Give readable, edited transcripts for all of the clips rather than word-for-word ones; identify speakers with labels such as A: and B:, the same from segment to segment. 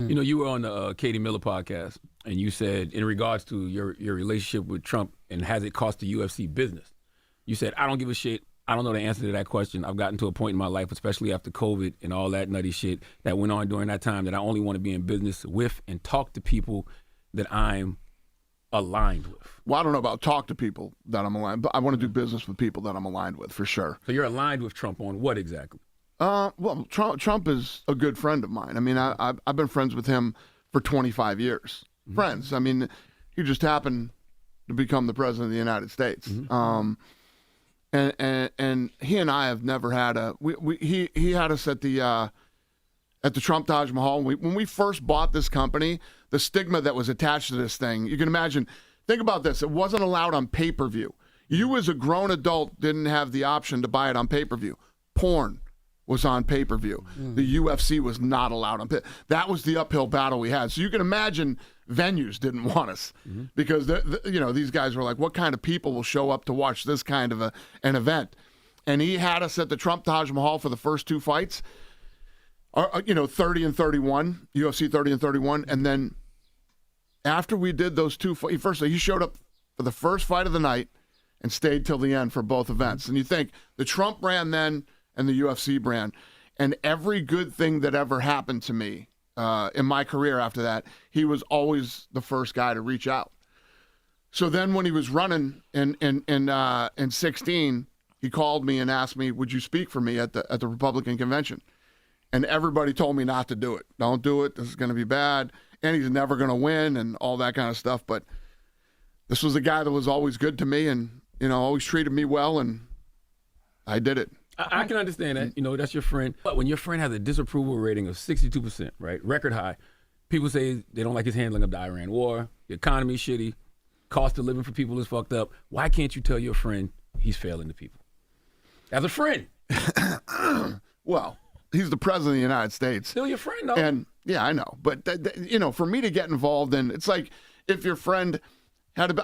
A: You know, you were on the Katie Miller podcast, and you said in regards to your relationship with Trump and has it cost the UFC business, you said, I don't give a shit. I don't know the answer to that question. I've gotten to a point in my life, especially after COVID and all that nutty shit that went on during that time, that I only want to be in business with and talk to people that I'm aligned with.
B: Well, I don't know about talk to people that I'm aligned, but I want to do business with people that I'm aligned with for sure.
A: So you're aligned with Trump on what exactly?
B: Well, Trump is a good friend of mine. I mean, I've been friends with him for 25 years. Mm-hmm. Friends. I mean, he just happened to become the president of the United States. Mm-hmm. And he and I have never had he had us at the Trump Taj Mahal. When we first bought this company, the stigma that was attached to this thing, you can imagine, think about this. It wasn't allowed on pay-per-view. You as a grown adult didn't have the option to buy it on pay-per-view. Porn was on pay-per-view. The UFC was not allowed on pay-per-view. That was the uphill battle we had. So you can imagine venues didn't want us because these guys were like, what kind of people will show up to watch this kind of an event? And he had us at the Trump Taj Mahal for the first two fights, 30 and 31, UFC 30 and 31. And then after we did those two fights, he showed up for the first fight of the night and stayed till the end for both events. And you think the Trump brand then and the UFC brand, and every good thing that ever happened to me in my career after that, he was always the first guy to reach out. So then when he was running in 16, he called me and asked me, would you speak for me at the Republican convention? And everybody told me not to do it. Don't do it. This is going to be bad. And he's never going to win and all that kind of stuff. But this was a guy that was always good to me and, always treated me well, and I did it.
A: I can understand that. That's your friend. But when your friend has a disapproval rating of 62%, right, record high, people say they don't like his handling of the Iran war, the economy's shitty, cost of living for people is fucked up. Why can't you tell your friend he's failing the people? As a friend.
B: Well, he's the president of the United States.
A: Still your friend, though.
B: And, yeah, I know. But, for me to get involved in, it's like if your friend had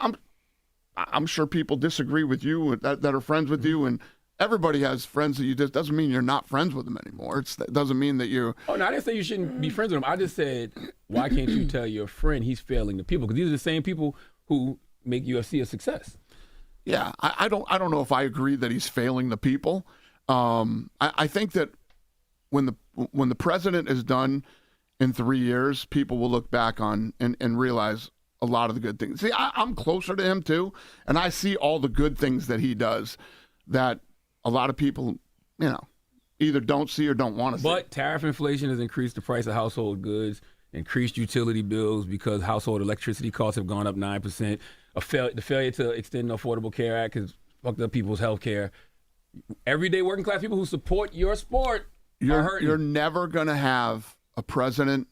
B: I'm sure people disagree with you that are friends with you, and everybody has friends that you just doesn't mean you're not friends with them anymore. It doesn't mean that you.
A: Oh no, I didn't say you shouldn't be friends with them. I just said, why can't you tell your friend he's failing the people? Because these are the same people who make UFC a success.
B: Yeah, I don't know if I agree that he's failing the people. I think that when the president is done in 3 years, people will look back on and realize a lot of the good things. See, I'm closer to him too, and I see all the good things that he does that a lot of people, either don't see or don't want to see.
A: But tariff inflation has increased the price of household goods, increased utility bills because household electricity costs have gone up 9%. The failure to extend the Affordable Care Act has fucked up people's health care. Everyday working class people who support your sport are hurting.
B: You're never going to have a president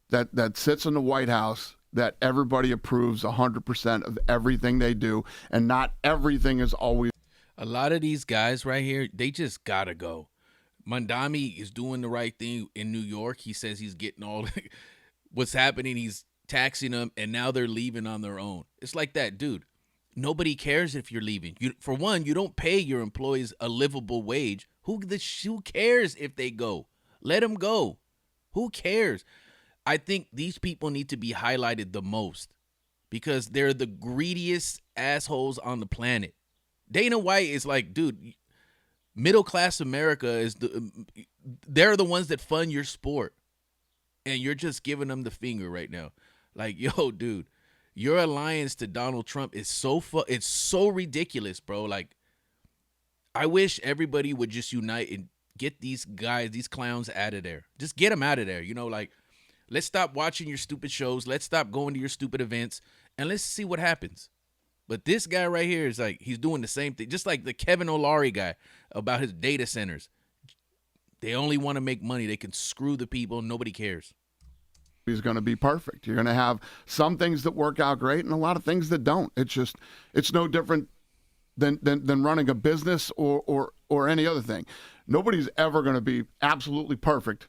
B: that sits in the White House that everybody approves 100% of everything they do, and not everything is always.
C: A lot of these guys right here, they just gotta go. Mandami is doing the right thing in New York. He says he's getting all what's happening. He's taxing them, and now they're leaving on their own. It's like that, dude. Nobody cares if you're leaving. For one, you don't pay your employees a livable wage. Who cares if they go? Let them go. Who cares? I think these people need to be highlighted the most because they're the greediest assholes on the planet. Dana White is like, dude, middle class America they're the ones that fund your sport, and you're just giving them the finger right now. Like, yo, dude, your alliance to Donald Trump is it's so ridiculous, bro. Like, I wish everybody would just unite and get these guys, these clowns out of there. Just get them out of there. Let's stop watching your stupid shows. Let's stop going to your stupid events, and let's see what happens. But this guy right here is like, he's doing the same thing. Just like the Kevin O'Leary guy about his data centers. They only want to make money. They can screw the people. Nobody cares.
B: He's going to be perfect. You're going to have some things that work out great and a lot of things that don't. It's no different than running a business or any other thing. Nobody's ever going to be absolutely perfect.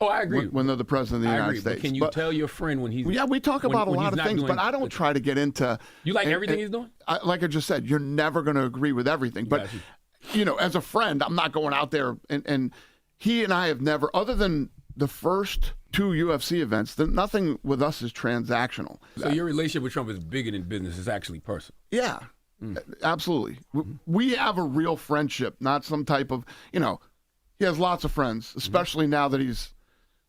A: Oh, I agree.
B: When they're the president of the United States.
A: But can you tell your friend when he's...
B: Yeah, we talk about a lot of things, but I don't try to get into...
A: You like everything he's doing?
B: Like I just said, you're never going to agree with everything. But, as a friend, I'm not going out there and he and I have never, other than the first 2 UFC events, nothing with us is transactional.
A: So your relationship with Trump is bigger than business. It's actually personal.
B: Yeah, absolutely. We have a real friendship, not some type of, he has lots of friends, especially now that he's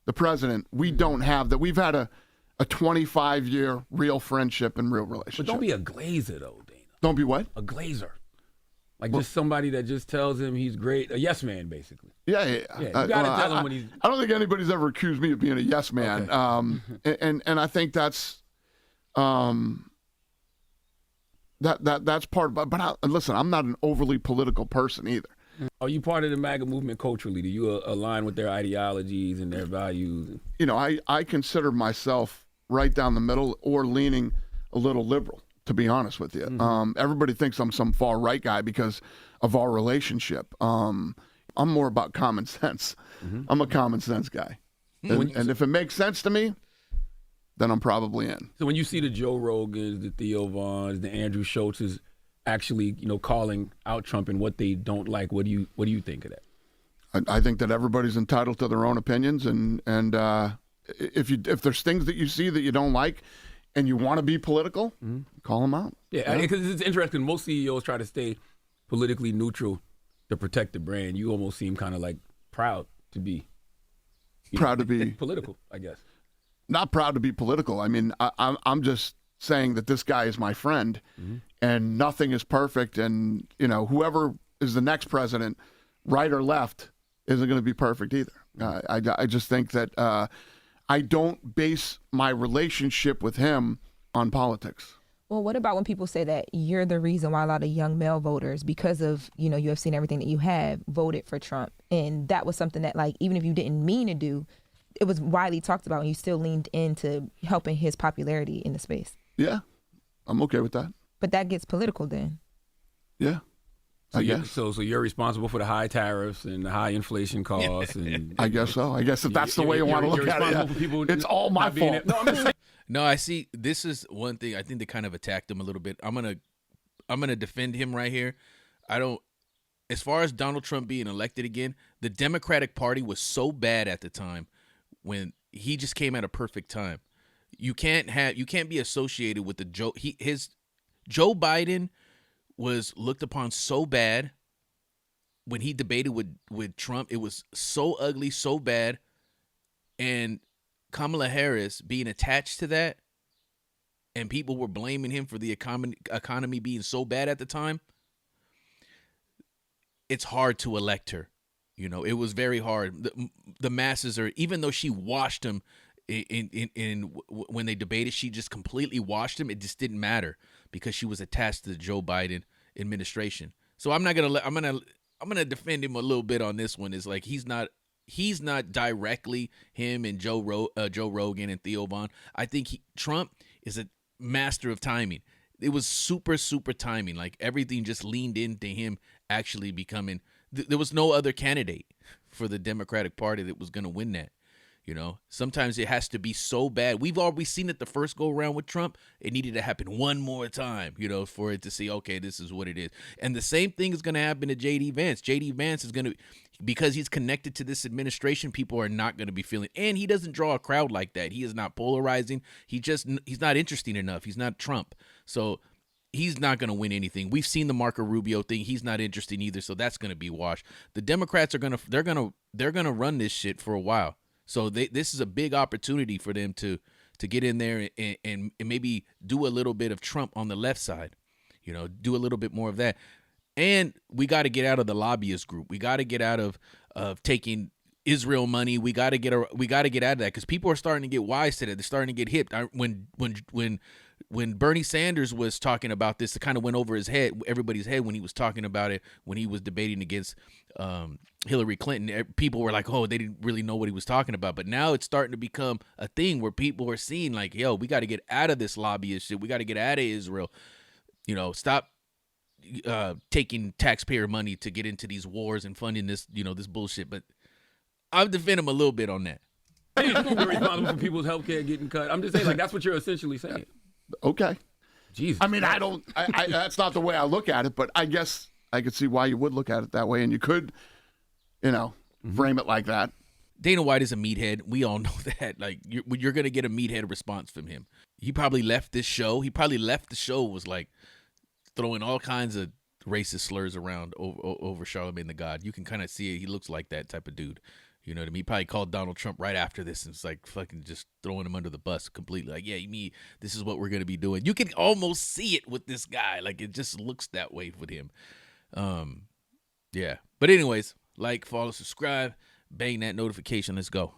B: the president. We don't have that. We've had a 25-year real friendship and real relationship.
A: But don't be a glazer, though, Dana.
B: Don't be what?
A: A glazer. Like just somebody that just tells him he's great. A yes man, basically.
B: Yeah.
A: You got to tell him when he's...
B: I don't think anybody's ever accused me of being a yes man.
A: Okay.
B: And I think that's that's part of, but listen, I'm not an overly political person either.
A: Are you part of the MAGA movement culturally? Do you align with their ideologies and their values?
B: I consider myself right down the middle or leaning a little liberal, to be honest with you. Everybody thinks I'm some far right guy because of our relationship. I'm more about common sense. I'm a common sense guy. And if it makes sense to me, then I'm probably in.
A: So when you see the Joe Rogans, the Theo Vaughns, the Andrew Schultzes actually, calling out Trump and what they don't like, what do you think of that?
B: I think that everybody's entitled to their own opinions, and if there's things that you see that you don't like, and you want to be political, call them out.
A: Yeah, because it's interesting. Most CEOs try to stay politically neutral to protect the brand. You almost seem kind of like proud to be political, I guess.
B: Not proud to be political. I mean, I'm just saying that this guy is my friend, and nothing is perfect. And whoever is the next president, right or left, isn't going to be perfect either. I just think that I don't base my relationship with him on politics.
D: Well, what about when people say that you're the reason why a lot of young male voters, because of, UFC and everything that you have, voted for Trump? And that was something that, like, even if you didn't mean to do, it was widely talked about, and you still leaned into helping his popularity in the space.
B: Yeah, I'm okay with that.
D: But that gets political then.
B: Yeah.
A: So you're responsible for the high tariffs and the high inflation costs, and
B: I guess so. I guess if that's the way you want to look at it, it's all my fault.
C: No, I see. This is one thing. I think they kind of attacked him a little bit. I'm gonna defend him right here. As far as Donald Trump being elected again, the Democratic Party was so bad at the time when he just came at a perfect time. You can't be associated with the Joe Biden was looked upon so bad when he debated with Trump. It was so ugly, so bad. And Kamala Harris being attached to that, and people were blaming him for the economy being so bad at the time. It's hard to elect her. It was very hard. The masses are, even though she washed him when they debated, she just completely washed him. It just didn't matter because she was attached to the Joe Biden administration. So I'm gonna defend him a little bit on this one. Is like he's not directly him and Joe Rogan and Theo Vaughn. I think Trump is a master of timing. It was super, super timing. Like everything just leaned into him actually becoming. There was no other candidate for the Democratic Party that was going to win that. Sometimes it has to be so bad. We've always seen it the first go around with Trump. It needed to happen one more time, for it to see, okay, this is what it is. And the same thing is going to happen to J.D. Vance. J.D. Vance is going to, because he's connected to this administration, people are not going to be feeling, and he doesn't draw a crowd like that. He is not polarizing. He's not interesting enough. He's not Trump. So he's not going to win anything. We've seen the Marco Rubio thing. He's not interesting either. So that's going to be washed. The Democrats are they're going to run this shit for a while. So this is a big opportunity for them to get in there and maybe do a little bit of Trump on the left side, do a little bit more of that. And we got to get out of the lobbyist group. We got to get out of taking Israel money. We got to get out of that because people are starting to get wise to that. They're starting to get hip. When Bernie Sanders was talking about this, it kind of went over everybody's head when he was talking about it, when he was debating against Hillary Clinton. People were like, oh, they didn't really know what he was talking about. But now it's starting to become a thing where people are seeing like, yo, we got to get out of this lobbyist shit. We got to get out of Israel. Stop taking taxpayer money to get into these wars and funding this, this bullshit. But I'll defend him a little bit on that.
A: You're responsible for people's health care getting cut. I'm just saying, like, that's what you're essentially saying.
B: Okay.
A: Jesus.
B: I mean, I that's not the way I look at it, but I guess I could see why you would look at it that way, and you could, frame it like that.
C: Dana White is a meathead. We all know that. Like, you're going to get a meathead response from him. He probably left this show. He probably left the show, was like throwing all kinds of racist slurs around over Charlamagne the God. You can kind of see it. He looks like that type of dude. You know what I mean? He probably called Donald Trump right after this and it's like fucking just throwing him under the bus completely. Like, yeah, this is what we're going to be doing. You can almost see it with this guy. Like, it just looks that way with him. Yeah. But anyways, like, follow, subscribe, bang that notification. Let's go.